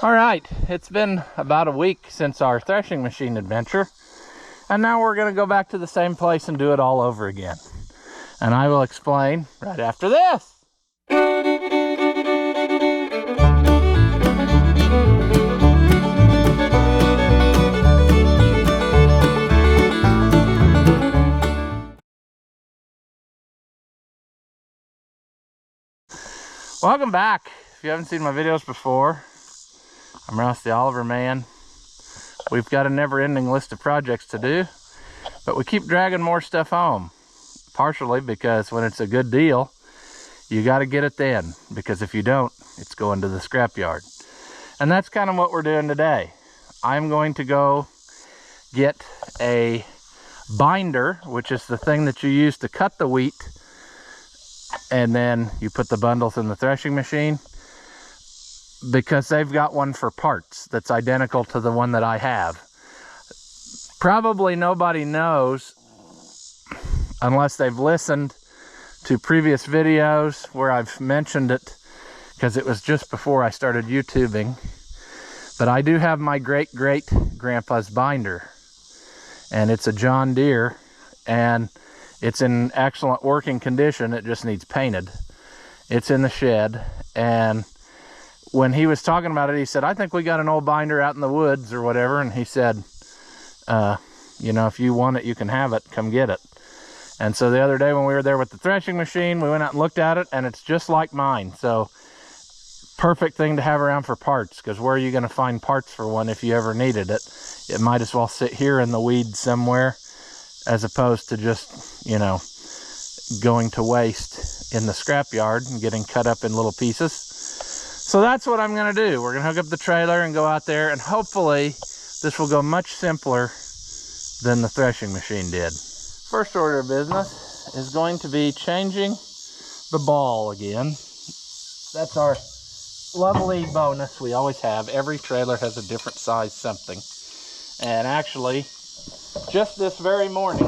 All right, it's been about a week since our threshing machine adventure, and now we're going to go back to the same place and do it all over again. And I will explain right after this. Welcome back. If you haven't seen my videos before, I'm Ross the Oliver Man. We've got a never-ending list of projects to do, but we keep dragging more stuff home. Partially because when it's a good deal, you got to get it then, because if you don't, it's going to the scrapyard. And that's kind of what we're doing today. I'm going to go get a binder, which is the thing that you use to cut the wheat, and then you put the bundles in the threshing machine, because they've got one for parts that's identical to the one that I have. Probably nobody knows, unless they've listened to previous videos where I've mentioned it, because it was just before I started YouTubing, but I do have my great-great-grandpa's binder, and it's a John Deere, and it's in excellent working condition. It just needs painted. It's in the shed, and when he was talking about it, he said, I think we got an old binder out in the woods or whatever, and he said, you know, if you want it, you can have it, come get it. And so the other day when we were there with the threshing machine, we went out and looked at it, and it's just like mine. So perfect thing to have around for parts, because where are you going to find parts for one if you ever needed it? It might as well sit here in the weeds somewhere, as opposed to just, you know, going to waste in the scrapyard and getting cut up in little pieces. So that's what I'm going to do. We're going to hook up the trailer and go out there, and hopefully this will go much simpler than the threshing machine did. First order of business is going to be changing the ball again. That's our lovely bonus we always have. Every trailer has a different size something. And actually, just this very morning,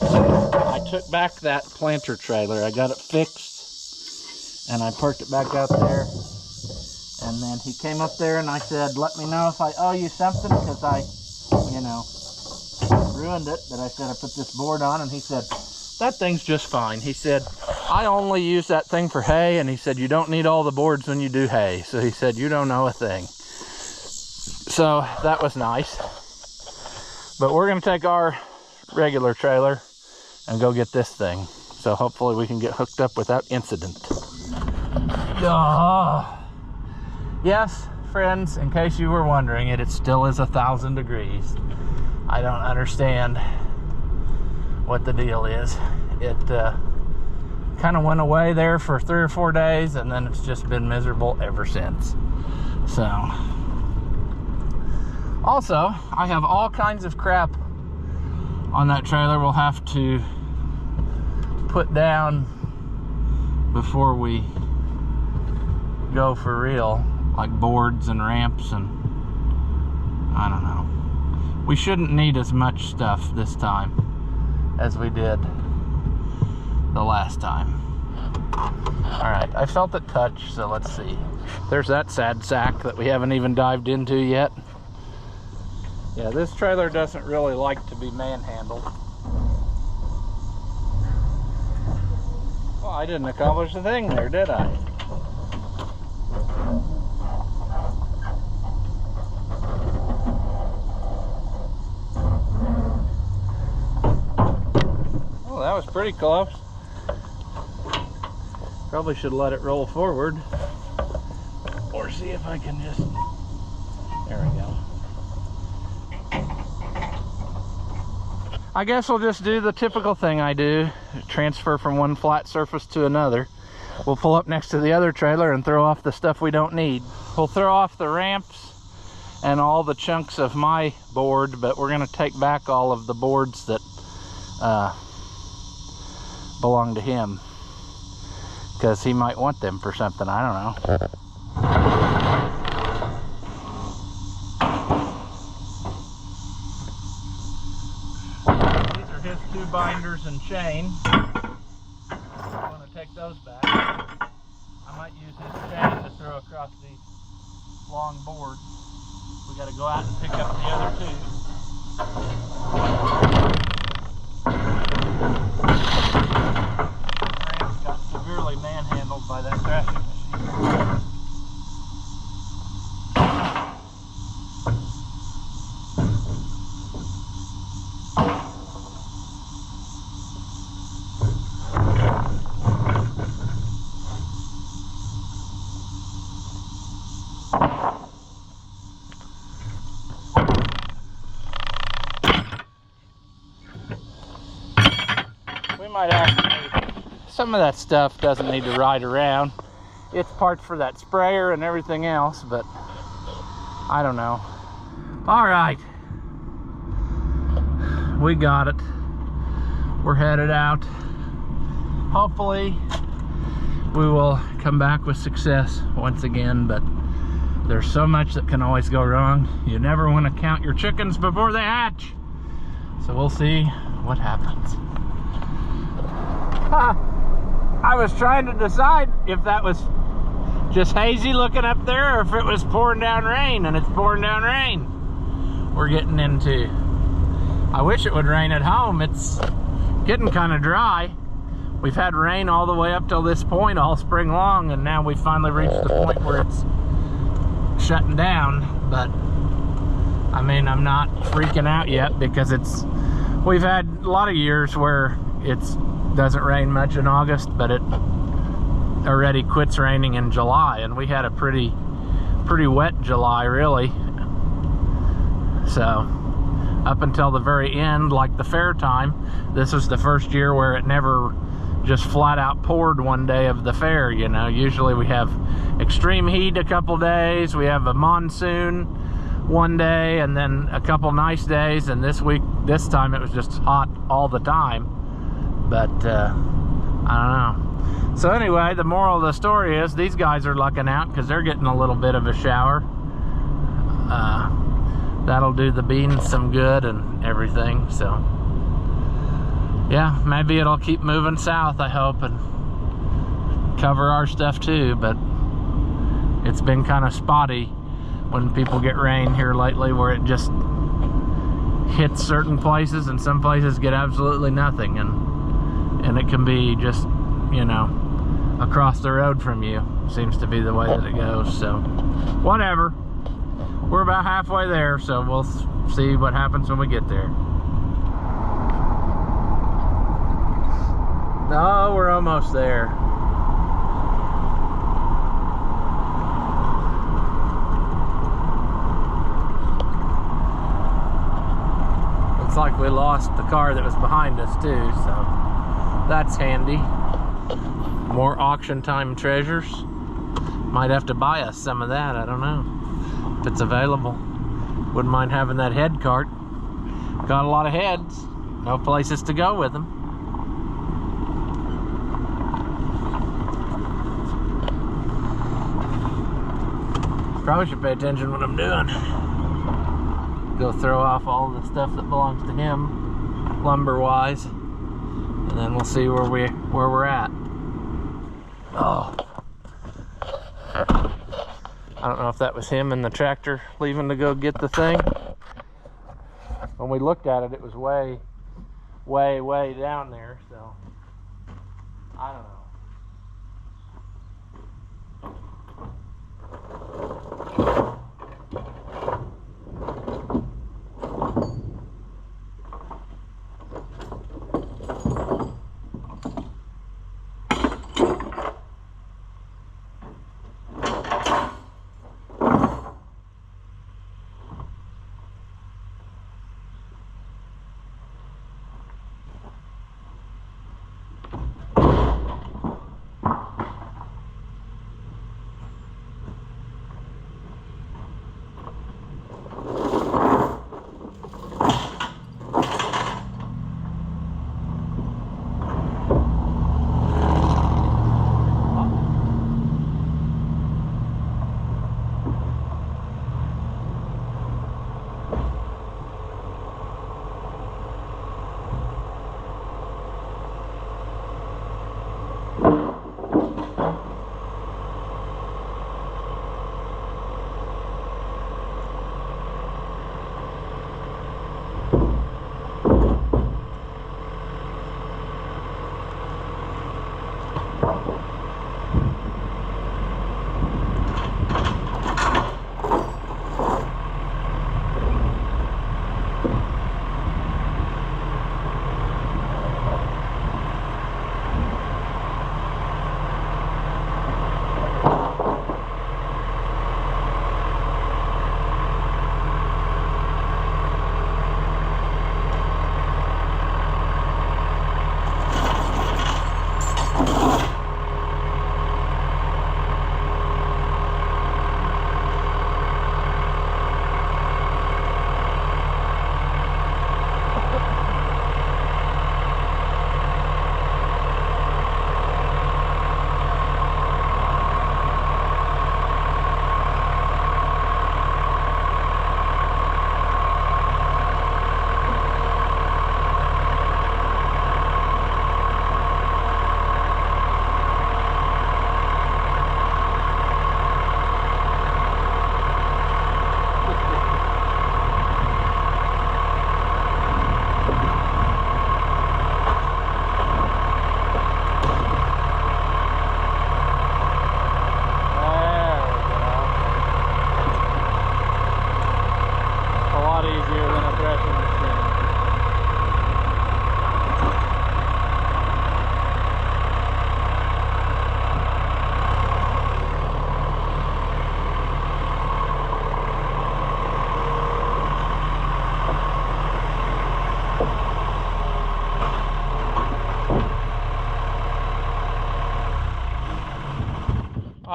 I took back that planter trailer. I got it fixed, and I parked it back out there. And then he came up there, and I said, let me know if I owe you something, because I, you know, ruined it. But I said, I put this board on, and he said, that thing's just fine. He said, I only use that thing for hay, and he said, you don't need all the boards when you do hay. So he said, you don't know a thing. So that was nice. But we're going to take our regular trailer and go get this thing. So hopefully we can get hooked up without incident. Oh. Yes, friends, in case you were wondering, it still is 1,000 degrees. I don't understand what the deal is. It kind of went away there for 3 or 4 days, and then it's just been miserable ever since. So, also, I have all kinds of crap on that trailer we'll have to put down before we go for real, like boards and ramps, and I don't know. We shouldn't need as much stuff this time as we did the last time. All right, I felt it touch, so let's see. There's that sad sack that we haven't even dived into yet. Yeah, this trailer doesn't really like to be manhandled. Well, I didn't accomplish a thing there, did I? Oh, that was pretty close. Probably should let it roll forward, or see if I can just, there we go. I guess we'll just do the typical thing I do, transfer from one flat surface to another. We'll pull up next to the other trailer and throw off the stuff we don't need. We'll throw off the ramps and all the chunks of my board, but we're going to take back all of the boards that belong to him, because he might want them for something, I don't know. These are his 2 binders and chain. I want to take those back. I might use his chain to throw across these long board. We got to go out and pick up the other two. Frames got severely manhandled by that thrashing machine. Might actually, some of that stuff doesn't need to ride around. It's parts for that sprayer and everything else, but I don't know. All right, we got it. We're headed out. Hopefully we will come back with success once again, but there's so much that can always go wrong. You never want to count your chickens before they hatch. So we'll see what happens. I was trying to decide if that was just hazy looking up there or if it was pouring down rain, and it's pouring down rain we're getting into. I wish it would rain at home. It's getting kind of dry. We've had rain all the way up till this point all spring long, and now we finally reached the point where it's shutting down. But I mean, I'm not freaking out yet, because we've had a lot of years where it's doesn't rain much in August, but it already quits raining in July, and we had a pretty wet July, really. So up until the very end, like the fair time, this was the first year where it never just flat out poured one day of the fair. You know, usually we have extreme heat a couple days, we have a monsoon one day, and then a couple nice days, and this time it was just hot all the time. But I don't know. So anyway, the moral of the story is these guys are lucking out because they're getting a little bit of a shower. That'll do the beans some good and everything. So yeah, maybe it'll keep moving south, I hope, and cover our stuff too. But it's been kind of spotty when people get rain here lately, where it just hits certain places and some places get absolutely nothing, and it can be just, you know, across the road from you. Seems to be the way that it goes. So whatever, we're about halfway there, so we'll see what happens when we get there. No, we're almost there. Looks like we lost the car that was behind us too, so that's handy. More auction time treasures. Might have to buy us some of that, I don't know, if it's available. Wouldn't mind having that head cart. Got a lot of heads, no places to go with them. Probably should pay attention what I'm doing. Go throw off all the stuff that belongs to him, lumber wise, and then we'll see where we're at. Oh, I don't know if that was him in the tractor leaving to go get the thing. When we looked at it, it was way down there, so I don't know.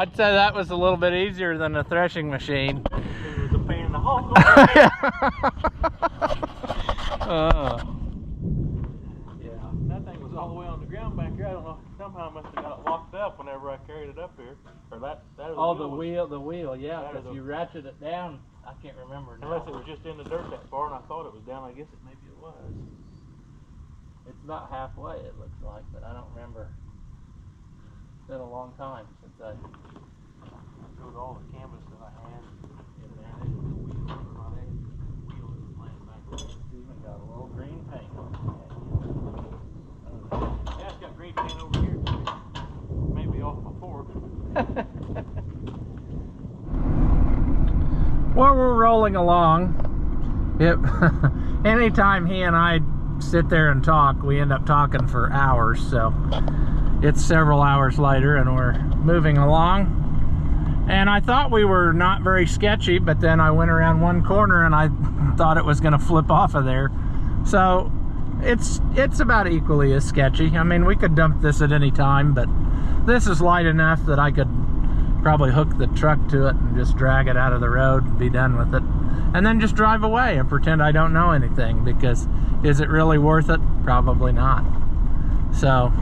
I'd say that was a little bit easier than the threshing machine. It was a pain in the hole. Yeah, that thing was all the way on the ground back here. I don't know. Somehow I must have got it locked up whenever I carried it up here. Or that oh, the wheel, yeah. If you ratchet it down, I can't remember now. Unless it was just in the dirt that far and I thought it was down. I guess maybe it was. It's about halfway, it looks like, but I don't remember. It's been a long time since I showed all the canvas that I had in there. The wheel that was laying back there. It's even got a little green paint on it. Yeah, it's got green paint over here too. Maybe off my fork. Well, we're rolling along. Anytime he and I sit there and talk, we end up talking for hours, so it's several hours later and we're moving along. And I thought we were not very sketchy, but then I went around one corner and I thought it was going to flip off of there. So it's about equally as sketchy. I mean, we could dump this at any time, but this is light enough that I could probably hook the truck to it and just drag it out of the road and be done with it. And then just drive away and pretend I don't know anything, because is it really worth it? Probably not. So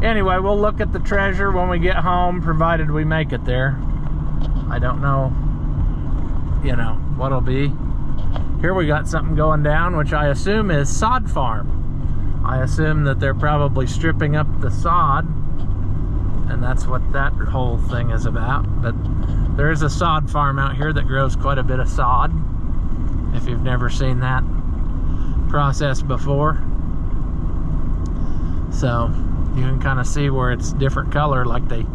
anyway, we'll look at the treasure when we get home, provided we make it there. I don't know, you know, what it'll be. Here we got something going down, which I assume is sod farm. I assume that they're probably stripping up the sod, and that's what that whole thing is about. But there is a sod farm out here that grows quite a bit of sod, if you've never seen that process before. So you can kind of see where it's different color, like they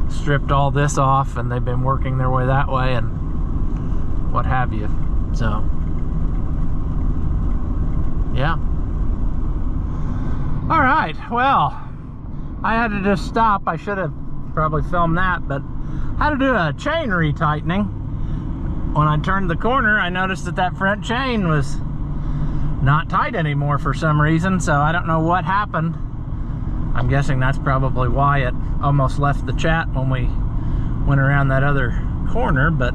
stripped all this off and they've been working their way that way and what have you. So yeah. All right, well, I had to just stop. I should have probably filmed that, but I had to do a chain retightening. When I turned the corner, I noticed that that front chain was not tight anymore for some reason, so I don't know what happened. I'm guessing that's probably why it almost left the chat when we went around that other corner, but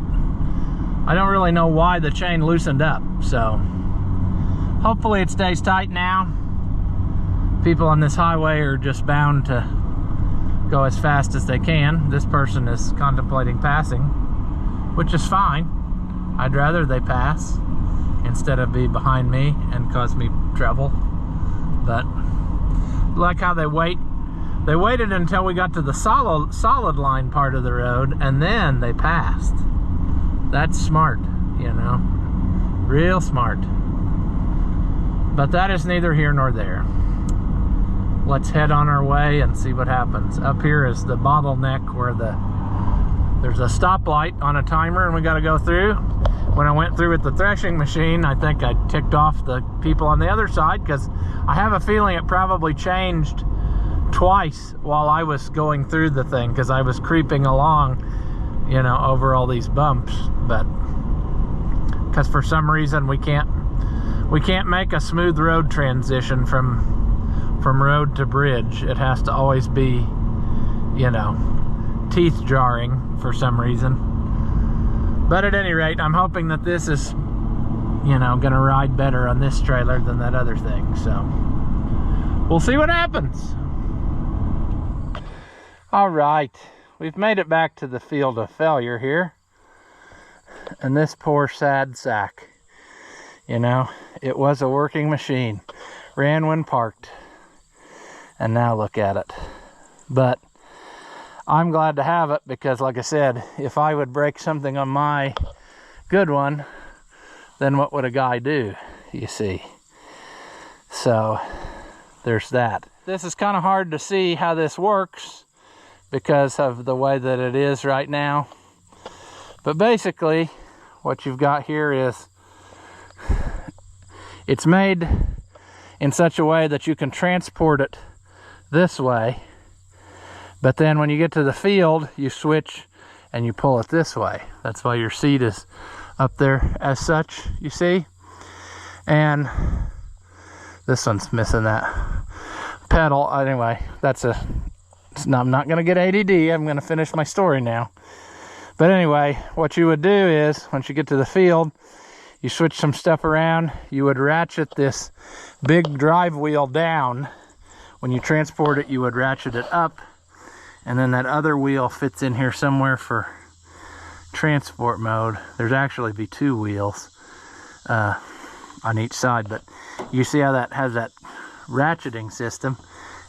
I don't really know why the chain loosened up. So hopefully it stays tight now. People on this highway are just bound to go as fast as they can. This person is contemplating passing, which is fine. I'd rather they pass instead of be behind me and cause me trouble. But like how they waited until we got to the solid line part of the road and then they passed. That's smart, you know, real smart. But that is neither here nor there. Let's head on our way and see what happens. Up here is the bottleneck where there's a stoplight on a timer and we got to go through. When I went through with the threshing machine, I think I ticked off the people on the other side, because I have a feeling it probably changed twice while I was going through the thing, because I was creeping along, you know, over all these bumps. But because for some reason we can't make a smooth road transition from road to bridge. It has to always be, you know, teeth jarring for some reason. But at any rate, I'm hoping that this is, you know, gonna ride better on this trailer than that other thing. So we'll see what happens. All right, we've made it back to the field of failure here. And this poor sad sack, you know, it was a working machine, ran when parked, and now look at it. But I'm glad to have it, because like I said, if I would break something on my good one, then what would a guy do, you see? So there's that. This is kind of hard to see how this works because of the way that it is right now. But basically what you've got here is it's made in such a way that you can transport it this way, but then when you get to the field you switch and you pull it this way. That's why your seat is up there as such, you see. And this one's missing that pedal. Anyway, that's a I'm not going to get ADD. I'm going to finish my story now. But anyway, what you would do is, once you get to the field, you switch some stuff around. You would ratchet this big drive wheel down. When you transport it, you would ratchet it up. And then that other wheel fits in here somewhere for transport mode. There's actually be 2 wheels on each side, but you see how that has that ratcheting system,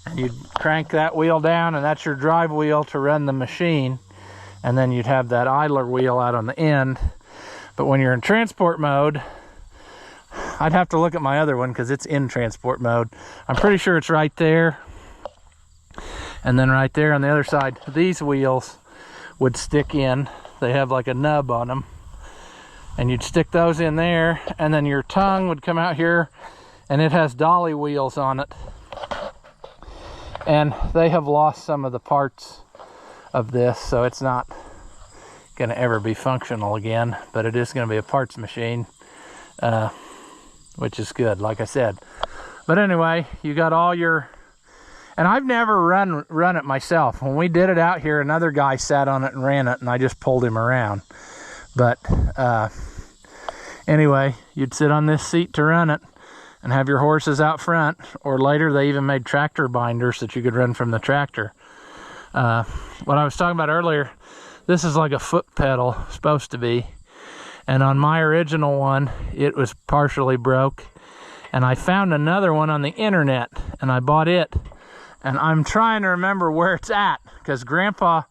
and you'd crank that wheel down, and that's your drive wheel to run the machine, and then you'd have that idler wheel out on the end. But when you're in transport mode, I'd have to look at my other one because it's in transport mode. I'm pretty sure it's right there, and then right there on the other side, these wheels would stick in. They have like a nub on them, and you'd stick those in there, and then your tongue would come out here, and it has dolly wheels on it, and they have lost some of the parts of this, so it's not going to ever be functional again, but it is going to be a parts machine, which is good, like I said. But anyway, you got all your, and I've never run it myself. When we did it out here, another guy sat on it and ran it, and I just pulled him around. But anyway, you'd sit on this seat to run it and have your horses out front, or later they even made tractor binders that you could run from the tractor. What I was talking about earlier, this is like a foot pedal, supposed to be. And on my original one, it was partially broke. And I found another one on the internet, and I bought it. And I'm trying to remember where it's at, because Grandpa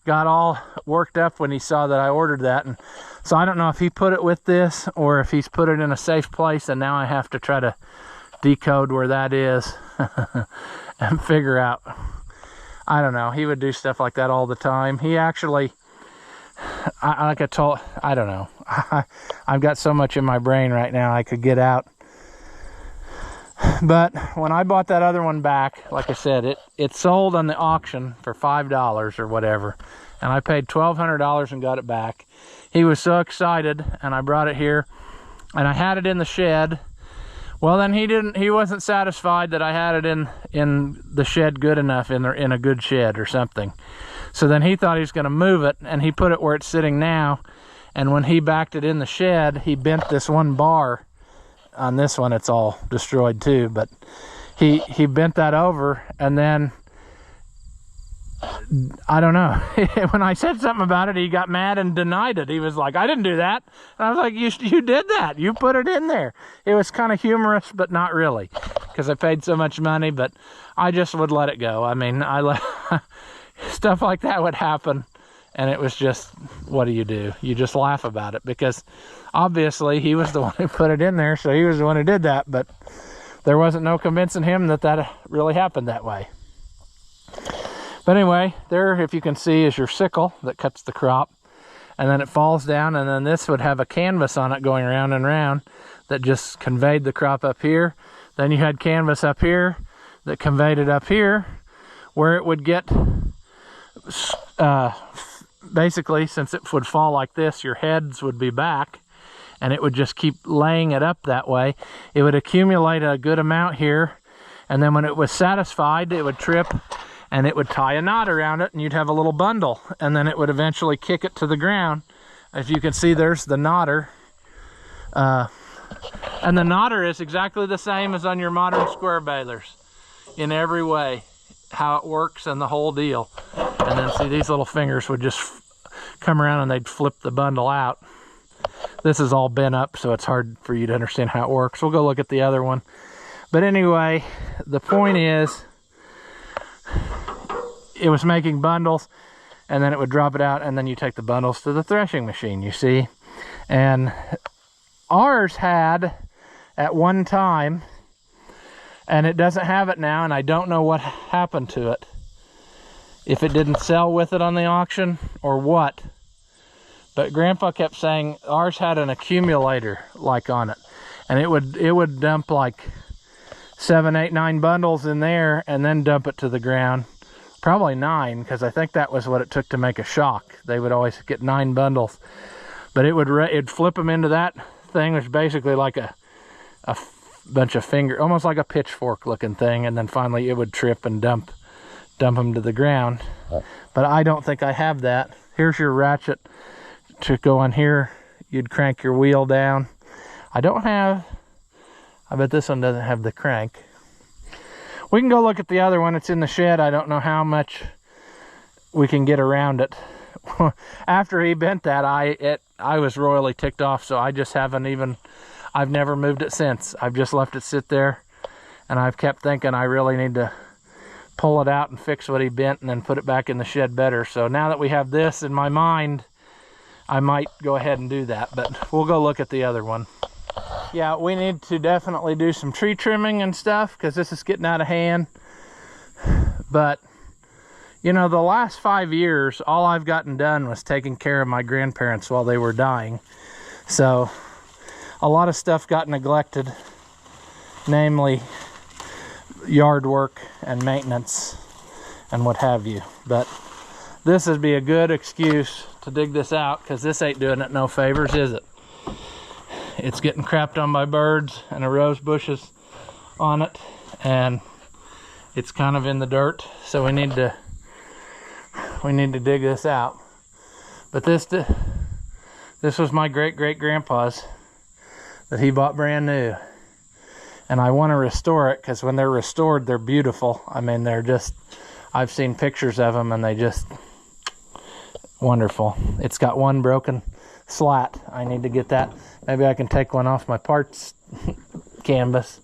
got all worked up when he saw that I ordered that. And so I don't know if he put it with this or if he's put it in a safe place, and now I have to try to decode where that is and figure out. I don't know. He would do stuff like that all the time. He actually, I don't know. I've got so much in my brain right now I could get out. But when I bought that other one back, like I said, it sold on the auction for $5 or whatever, and I paid $1,200 and got it back. He was so excited, and I brought it here, and I had it in the shed. Well, then he wasn't satisfied that I had it in the shed good enough, in a good shed or something. So then he thought he was going to move it, and he put it where it's sitting now. And when he backed it in the shed, he bent this one bar. On this one, it's all destroyed too, but he bent that over, and then I don't know. When I said something about it, he got mad and denied it. He was like, "I didn't do that." And I was like, "You did that. You put it in there." It was kind of humorous, but not really, because I paid so much money. But I just would let it go. I mean, stuff like that would happen, and it was just, what do? You just laugh about it, because obviously he was the one who put it in there, so he was the one who did that. But there wasn't no convincing him that really happened that way. But anyway, there, if you can see, is your sickle that cuts the crop, and then it falls down, and then this would have a canvas on it going round and round that just conveyed the crop up here. Then you had canvas up here that conveyed it up here, where it would get, basically, since it would fall like this, your heads would be back, and it would just keep laying it up that way. It would accumulate a good amount here, and then when it was satisfied, it would trip, and it would tie a knot around it, and you'd have a little bundle, and then it would eventually kick it to the ground. As you can see, there's the knotter. And the knotter is exactly the same as on your modern square balers in every way, how it works and the whole deal. And then see, these little fingers would just come around and they'd flip the bundle out. This is all bent up, so it's hard for you to understand how it works. We'll go look at the other one. But anyway, the point is, it was making bundles, and then it would drop it out, and then you take the bundles to the threshing machine, you see. And ours had, at one time, and it doesn't have it now, and I don't know what happened to it. If it didn't sell with it on the auction, or what. But Grandpa kept saying ours had an accumulator like on it, and it would dump like 7, 8, 9 bundles in there, and then dump it to the ground. Probably 9, because I think that was what it took to make a shock. They would always get 9 bundles, but it'd flip them into that thing, which is basically like a bunch of fingers, almost like a pitchfork looking thing, and then finally it would trip and dump dump them to the ground. But I don't think I have that. Here's your ratchet to go on here. You'd crank your wheel down. I bet this one doesn't have the crank. We can go look at the other one. It's in the shed. I don't know how much we can get around it. After he bent that, I was royally ticked off, so I just haven't even, I've never moved it since. I've just left it sit there, and I've kept thinking I really need to pull it out and fix what he bent and then put it back in the shed better. So now that we have this in my mind, I might go ahead and do that, but we'll go look at the other one. Yeah, we need to definitely do some tree trimming and stuff because this is getting out of hand. But, you know, the last 5 years, all I've gotten done was taking care of my grandparents while they were dying. So, a lot of stuff got neglected, namely yard work and maintenance and what have you. But this would be a good excuse to dig this out because this ain't doing it no favors, is it? It's getting crapped on by birds and a rose bushes on it, and it's kind of in the dirt, so we need to dig this out. But this was my great-great-grandpa's that he bought brand new, and I want to restore it because when they're restored, they're beautiful. I mean, they're just, I've seen pictures of them and they just wonderful. It's got one broken slat. I need to get that. Maybe I can take one off my parts canvas.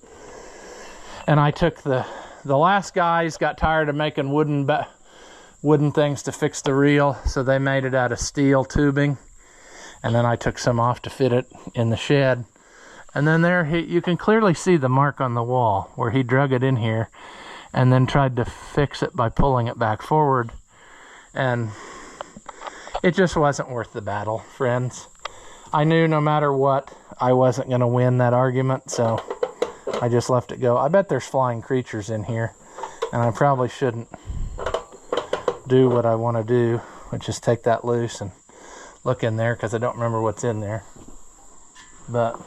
And I took the last guys got tired of making wooden things to fix the reel, so they made it out of steel tubing. And then I took some off to fit it in the shed. And then there, you can clearly see the mark on the wall where he drug it in here and then tried to fix it by pulling it back forward. And it just wasn't worth the battle, friends. I knew no matter what, I wasn't going to win that argument, so I just left it go. I bet there's flying creatures in here, and I probably shouldn't do what I want to do, which is take that loose and look in there, because I don't remember what's in there. But,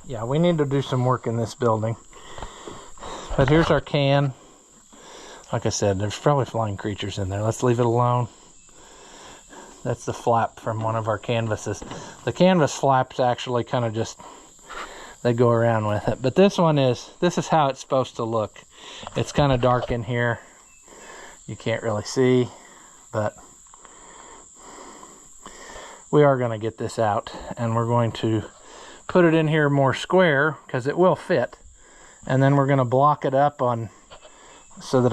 yeah, we need to do some work in this building. But here's our can. Like I said, there's probably flying creatures in there. Let's leave it alone. That's the flap from one of our canvases. The canvas flaps actually kind of just, they go around with it. But this is how it's supposed to look. It's kind of dark in here. You can't really see, but we are going to get this out, and we're going to put it in here more square because it will fit. And then we're going to block it up on so that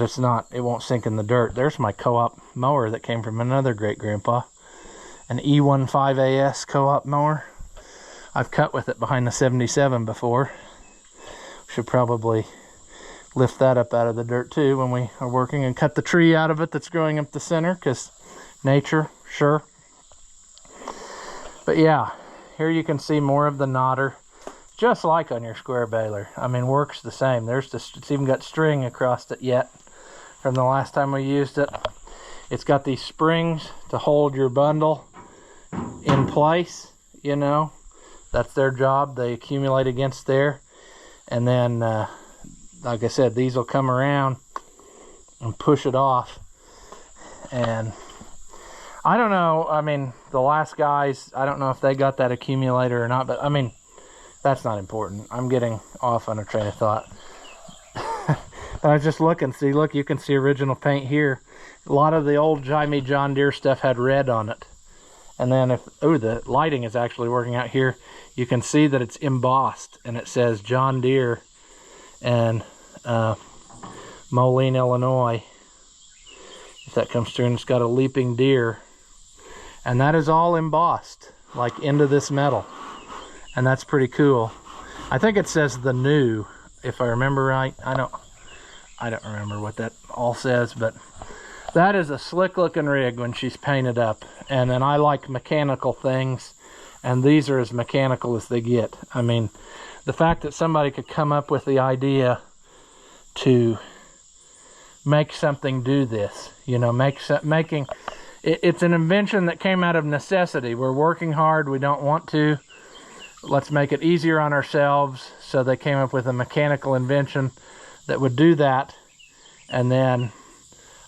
it won't sink in the dirt. There's my co-op mower that came from another great-grandpa. An E15AS co-op mower. I've cut with it behind the 77 before. Should probably lift that up out of the dirt too when we are working, and cut the tree out of it that's growing up the center, because nature, sure. But yeah, here you can see more of the nodder, just like on your square baler. I mean, works the same. It's even got string across it yet from the last time we used it. It's got these springs to hold your bundle in place, you know. That's their job. They accumulate against there. And then, like I said, these will come around and push it off. And I don't know, I mean, the last guys, I don't know if they got that accumulator or not, but I mean, that's not important. I'm getting off on a train of thought. I was just looking, see, look, you can see original paint here. A lot of the old Jaime John Deere stuff had red on it. And then the lighting is actually working out here. You can see that it's embossed, and it says John Deere and Moline, Illinois. If that comes through, and it's got a leaping deer. And that is all embossed, like into this metal. And that's pretty cool. I think it says the new, if I remember right. I don't remember what that all says, but that is a slick looking rig when she's painted up. And then I like mechanical things, and these are as mechanical as they get. I mean, the fact that somebody could come up with the idea to make something do this, you know, it's an invention that came out of necessity. We're working hard, we don't want to. Let's make it easier on ourselves. So they came up with a mechanical invention that would do that. And then,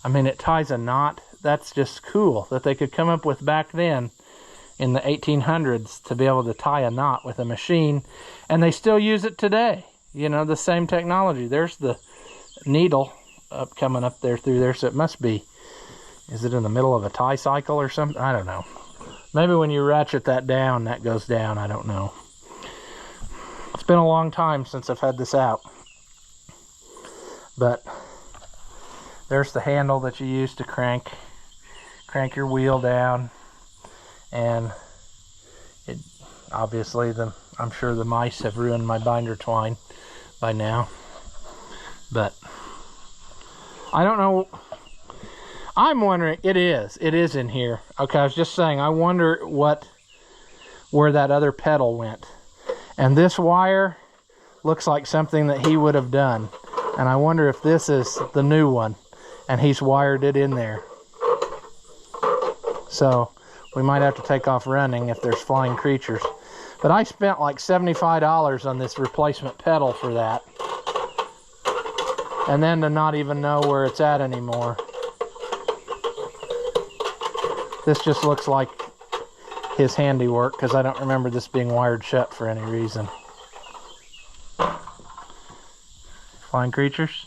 I mean, it ties a knot. That's just cool that they could come up with back then in the 1800s to be able to tie a knot with a machine, and they still use it today. You know, the same technology. There's the needle coming up there through there, so it must be, is it in the middle of a tie cycle or something? I don't know. Maybe when you ratchet that down, that goes down. I don't know. It's been a long time since I've had this out. But there's the handle that you use to crank your wheel down. And it obviously, I'm sure the mice have ruined my binder twine by now. But I don't know. I'm wondering, it is in here. Okay, I was just saying, I wonder where that other pedal went. And this wire looks like something that he would have done. And I wonder if this is the new one and he's wired it in there. So we might have to take off running if there's flying creatures. But I spent like $75 on this replacement pedal for that. And then to not even know where it's at anymore. This just looks like his handiwork, because I don't remember this being wired shut for any reason. Flying creatures?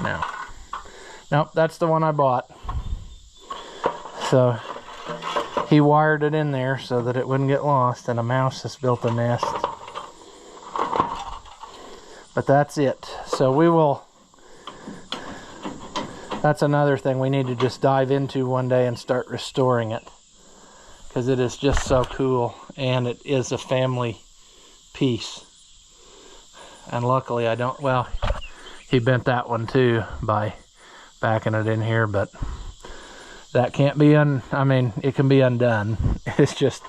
No. Nope, that's the one I bought. So he wired it in there so that it wouldn't get lost, and a mouse has built a nest. But that's it. So we will... That's another thing we need to just dive into one day and start restoring it, because it is just so cool, and it is a family piece. And luckily I don't, well, he bent that one too by backing it in here, but that can't be I mean, it can be undone. It's just,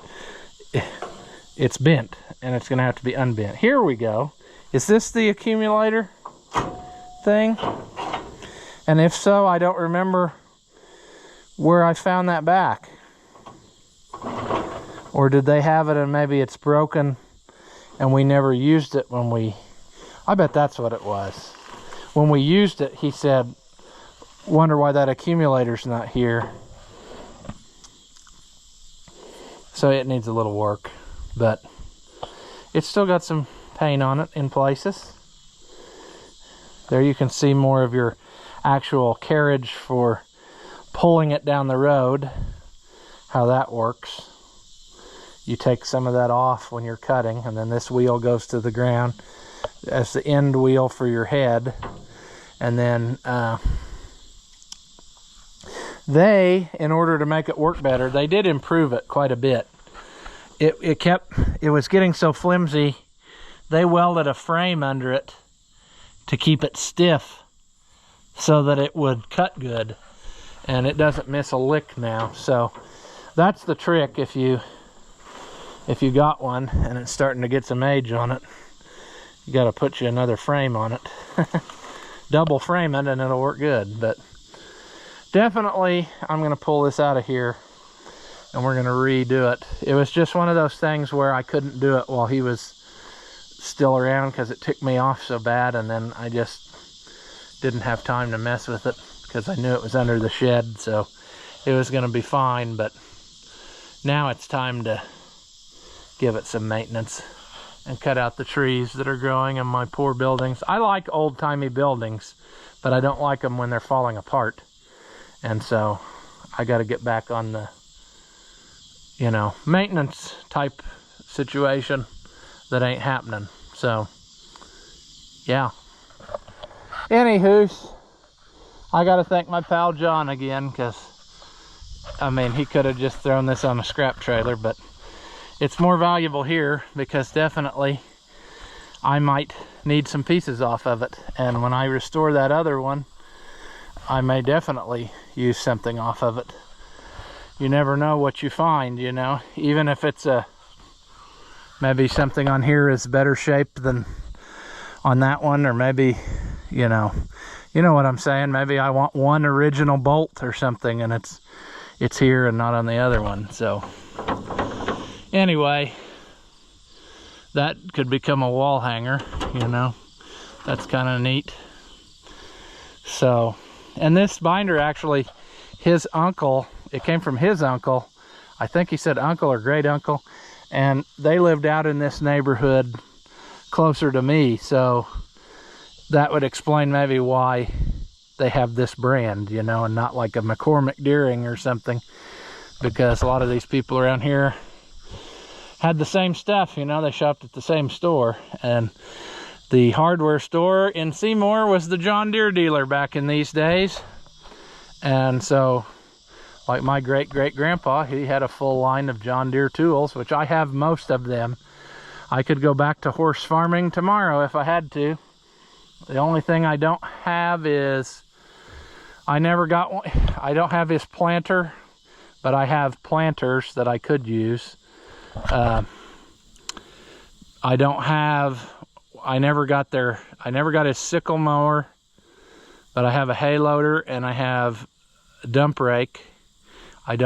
it's bent, and it's gonna have to be unbent. Here we go. Is this the accumulator thing? And if so, I don't remember where I found that back. Or did they have it and maybe it's broken and we never used it when we... I bet that's what it was. When we used it, he said, wonder why that accumulator's not here. So it needs a little work, but it's still got some paint on it in places. There you can see more of your actual carriage for pulling it down the road, how that works. You take some of that off when you're cutting, and then this wheel goes to the ground as the end wheel for your head. And then they, in order to make it work better, they did improve it quite a bit. It was getting so flimsy, they welded a frame under it to keep it stiff so that it would cut good, and it doesn't miss a lick now. So that's the trick. If you got one and it's starting to get some age on it, you got to put you another frame on it. Double frame it and it'll work good. But definitely I'm going to pull this out of here and we're going to redo it. It was just one of those things where I couldn't do it while he was still around because it ticked me off so bad, and then I just didn't have time to mess with it because I knew it was under the shed, so it was going to be fine. But now it's time to give it some maintenance and cut out the trees that are growing in my poor buildings. I like old-timey buildings, but I don't like them when they're falling apart. And so I got to get back on the, you know, maintenance type situation that ain't happening. So yeah. Anywho, I got to thank my pal John again, because I mean, he could have just thrown this on a scrap trailer, but it's more valuable here because definitely I might need some pieces off of it. And when I restore that other one, I may definitely use something off of it. You never know what you find, you know, even if it's maybe something on here is better shape than on that one, or maybe, you know what I'm saying. Maybe I want one original bolt or something and it's here and not on the other one. So anyway, that could become a wall hanger, you know. That's kind of neat. So, and this binder actually, his uncle, it came from his uncle. I think he said uncle or great uncle. And they lived out in this neighborhood closer to me. So that would explain maybe why they have this brand, you know, and not like a McCormick Deering or something. Because a lot of these people around here had the same stuff, you know, they shopped at the same store. And the hardware store in Seymour was the John Deere dealer back in these days. And so, like my great-great-grandpa, he had a full line of John Deere tools, which I have most of them. I could go back to horse farming tomorrow if I had to. The only thing I don't have is, I never got one. I don't have his planter, but I have planters that I could use. I never got his sickle mower, but I have a hay loader and I have a dump rake. I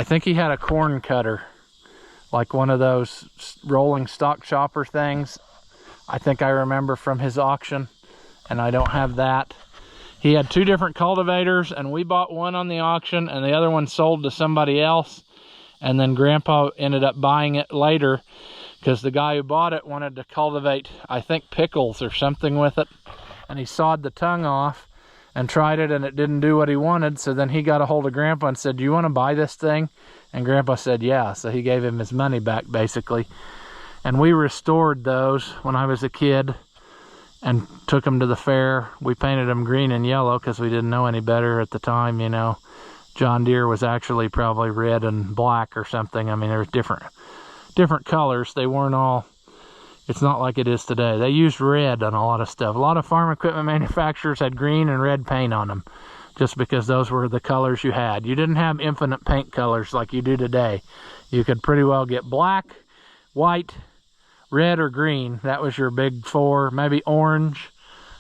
think he had a corn cutter, like one of those rolling stock chopper things. I think I remember from his auction, and I don't have that. He had 2 different cultivators, and we bought one on the auction and the other one sold to somebody else. And then Grandpa ended up buying it later because the guy who bought it wanted to cultivate, I think, pickles or something with it. And he sawed the tongue off and tried it, and it didn't do what he wanted. So then he got a hold of Grandpa and said, "Do you want to buy this thing?" And Grandpa said, "Yeah." So he gave him his money back, basically. And we restored those when I was a kid and took them to the fair. We painted them green and yellow because we didn't know any better at the time, you know. John Deere was actually probably red and black or something. I mean, there was different colors. They weren't all, it's not like it is today. They used red on a lot of stuff. A lot of farm equipment manufacturers had green and red paint on them just because those were the colors you had. You didn't have infinite paint colors like you do today. You could pretty well get black, white, red, or green. That was your big 4. Maybe orange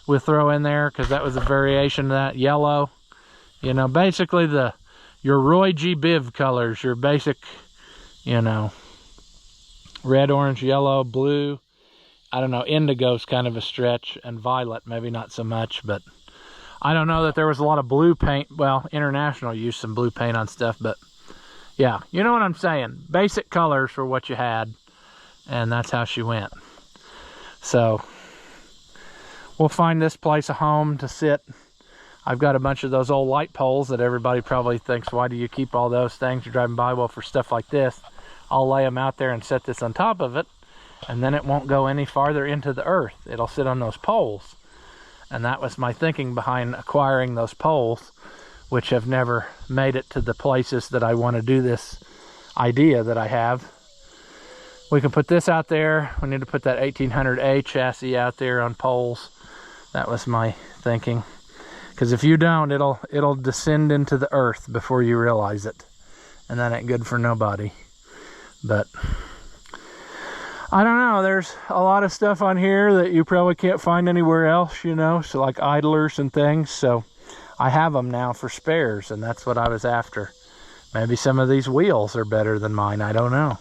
we'll throw in there because that was a variation of that. Yellow. You know, basically your Roy G. Biv colors, your basic, you know, red, orange, yellow, blue. I don't know, indigo's kind of a stretch, and violet, maybe not so much, but I don't know that there was a lot of blue paint. Well, International used some blue paint on stuff, but yeah, you know what I'm saying. Basic colors were what you had, and that's how she went. So we'll find this place a home to sit. I've got a bunch of those old light poles that everybody probably thinks, why do you keep all those things? You're driving by. Well, for stuff like this, I'll lay them out there and set this on top of it, and then it won't go any farther into the earth. It'll sit on those poles. And that was my thinking behind acquiring those poles, which have never made it to the places that I want to do this idea that I have. We can put this out there. We need to put that 1800A chassis out there on poles. That was my thinking. Because if you don't, it'll descend into the earth before you realize it. And that ain't good for nobody. But I don't know, there's a lot of stuff on here that you probably can't find anywhere else, you know, so like idlers and things. So I have them now for spares, and that's what I was after. Maybe some of these wheels are better than mine, I don't know.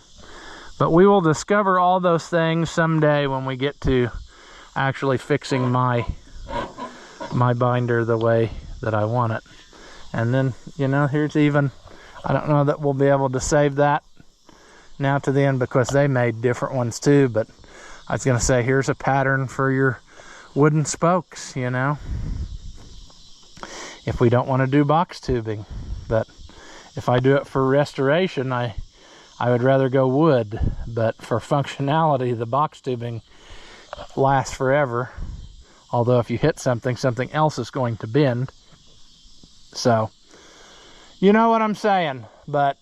But we will discover all those things someday when we get to actually fixing my binder the way that I want it. And then, you know, here's even, I don't know that we'll be able to save that now to the end because they made different ones too, but I was going to say, here's a pattern for your wooden spokes, you know, if we don't want to do box tubing. But if I do it for restoration, I would rather go wood, but for functionality, the box tubing lasts forever. Although if you hit something, something else is going to bend. So, you know what I'm saying. But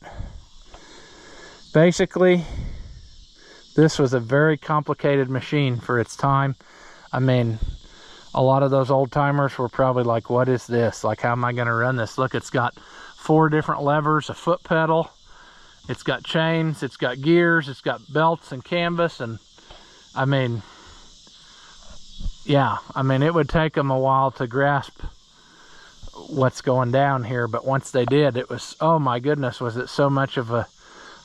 basically, this was a very complicated machine for its time. I mean, a lot of those old timers were probably like, what is this? Like, how am I going to run this? Look, it's got 4 different levers, a foot pedal. It's got chains, it's got gears, it's got belts and canvas. And I mean, yeah, I mean, it would take them a while to grasp what's going down here, but once they did, it was, oh my goodness, was it so much of a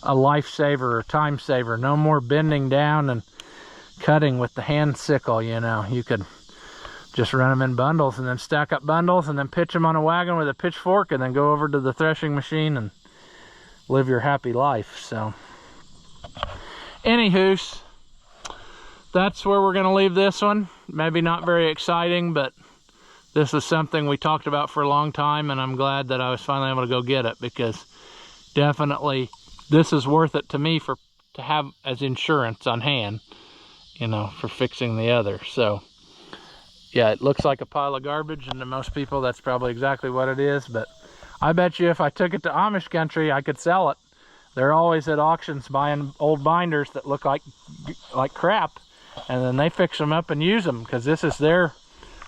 lifesaver or time saver. No more bending down and cutting with the hand sickle, you know. You could just run them in bundles and then stack up bundles and then pitch them on a wagon with a pitchfork and then go over to the threshing machine and live your happy life. So anywho's, that's where we're going to leave this one. Maybe not very exciting, but this is something we talked about for a long time, and I'm glad that I was finally able to go get it, because definitely this is worth it to me to have as insurance on hand, you know, for fixing the other. So yeah, it looks like a pile of garbage, and to most people that's probably exactly what it is, but I bet you if I took it to Amish country I could sell it. They're always at auctions buying old binders that look like crap, and then they fix them up and use them, because this is their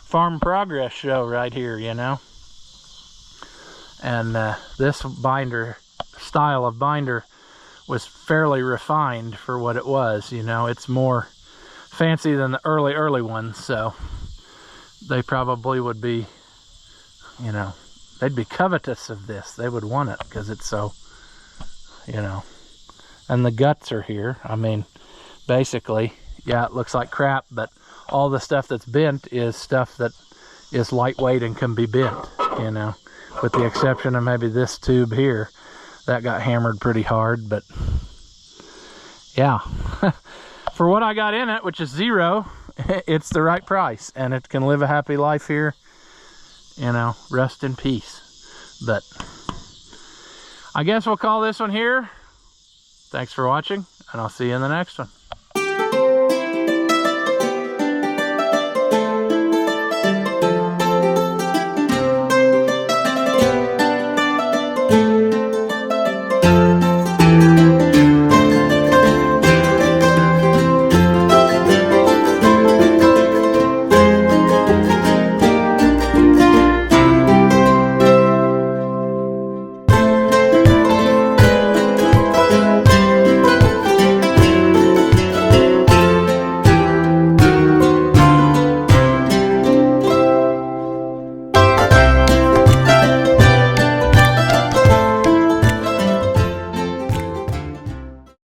farm progress show right here, you know. And this style of binder was fairly refined for what it was, you know. It's more fancy than the early ones, so they probably would be, you know, they'd be covetous of this. They would want it because it's so, you know. And the guts are here. I mean, basically, yeah, it looks like crap, but all the stuff that's bent is stuff that is lightweight and can be bent, you know, with the exception of maybe this tube here that got hammered pretty hard. But yeah, for what I got in it, which is zero, it's the right price, and it can live a happy life here, you know. Rest in peace. But I guess we'll call this one here. Thanks for watching, and I'll see you in the next one.